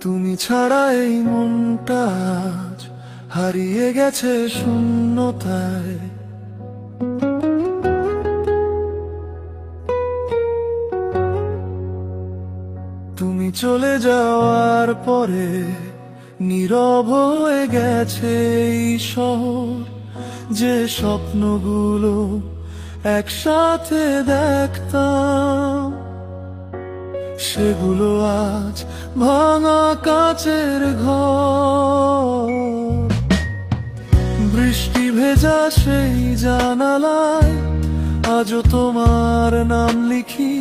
তুমি ছাড়া এই মনটা আজ হারিয়ে গেছে শূন্যতায়। তুমি চলে যাওয়ার পরে নীরব হয়ে গেছে এই শহর, যে স্বপ্নগুলো একসাথে দেখতাম সেগুলো আজ ভাঙা কাচের ঘর। বৃষ্টি ভেজা সেই জানালায় আজও তোমার নাম লিখি,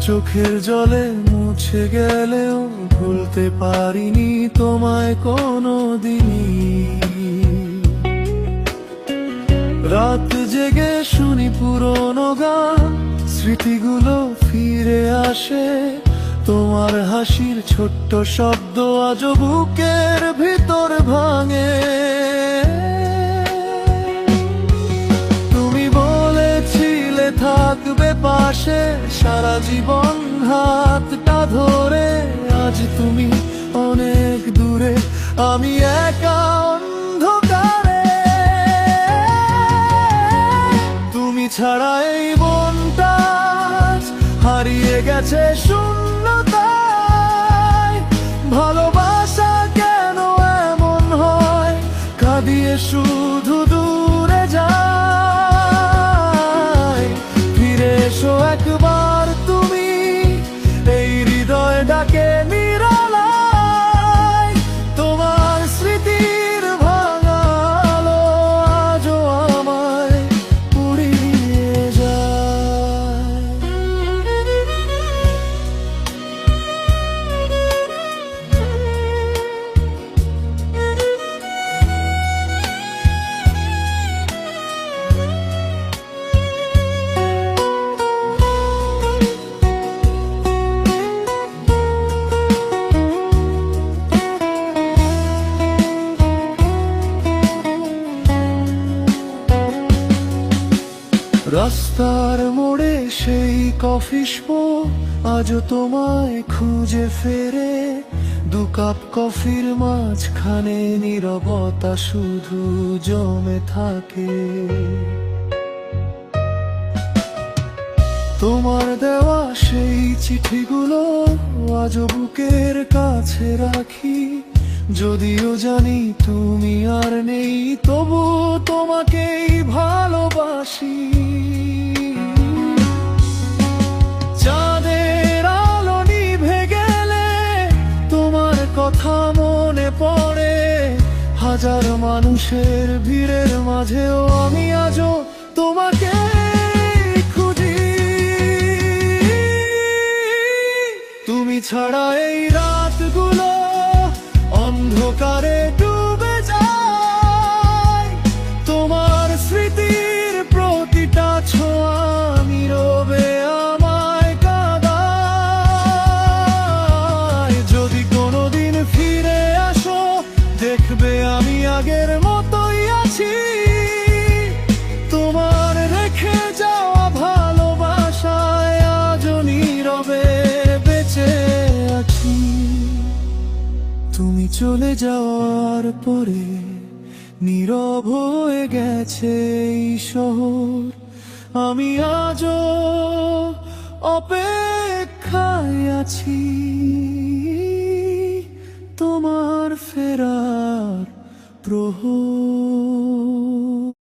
চোখের জলে মুছে গেলেও ভুলতে পারিনি তোমায় কোনোদিনই। রাত জেগে শুনি পুরনো গান, স্মৃতিগুলো ফিরে আসে, তোমার হাসির ছোট্ট শব্দ আজও বুকের ভিতর ভাঙে। তুমি বলেছিলে থাকবে পাশে সারা জীবন হাতটা ধরে, আজ তুমি অনেক দূরে, আমি একা অন্ধকারে। তুমি ছাড়া এই মনটা হারিয়ে গেছে শূন্যতায়। ভালোবাসা কেন এমন হয়, কাঁদিয়ে শুধু দূরে যায়। ফিরে এসো একবার তুমি, এই হৃদয় ডাকে নিরালায়। তোমার স্মৃতির ভাঙা আলো আজও আমায় পুড়িয়ে যায়। রাস্তার মোড়ে সেই কফি শপ আজও তোমায় খুঁজে ফেরে, 2 কাপ কফির মাঝখানে নীরবতা শুধু জমে থাকে। তোমার দেওয়া সেই চিঠিগুলো আজও বুকের কাছে রাখি, যদিও জানি তুমি আর নেই, তবু তোমাকেই ভালোবাসি। চাঁদের আলো নিভে গেলে তোমার কথা মনে পড়ে, হাজার মানুষের ভিড়ের মাঝেও আমি আজও তোমাকে খুঁজি। তুমি ছাড়া এই রাতগুলো অন্ধকারে ডুবে যায়, তোমার স্মৃতির প্রতিটা ছোঁয়া নীরবে আমায় কাঁদায়। যদি কোনোদিন ফিরে আসো, দেখবে আমি আগের মতোই আছি, তোমার রেখে যাওয়া ভালোবাসায় আজও নীরবে বেঁচে আছি। তুমি চলে যাওয়ার পরে নীরব হয়ে গেছে এই শহর, আমি আজও অপেক্ষায় আছি তোমার ফেরার প্রহর।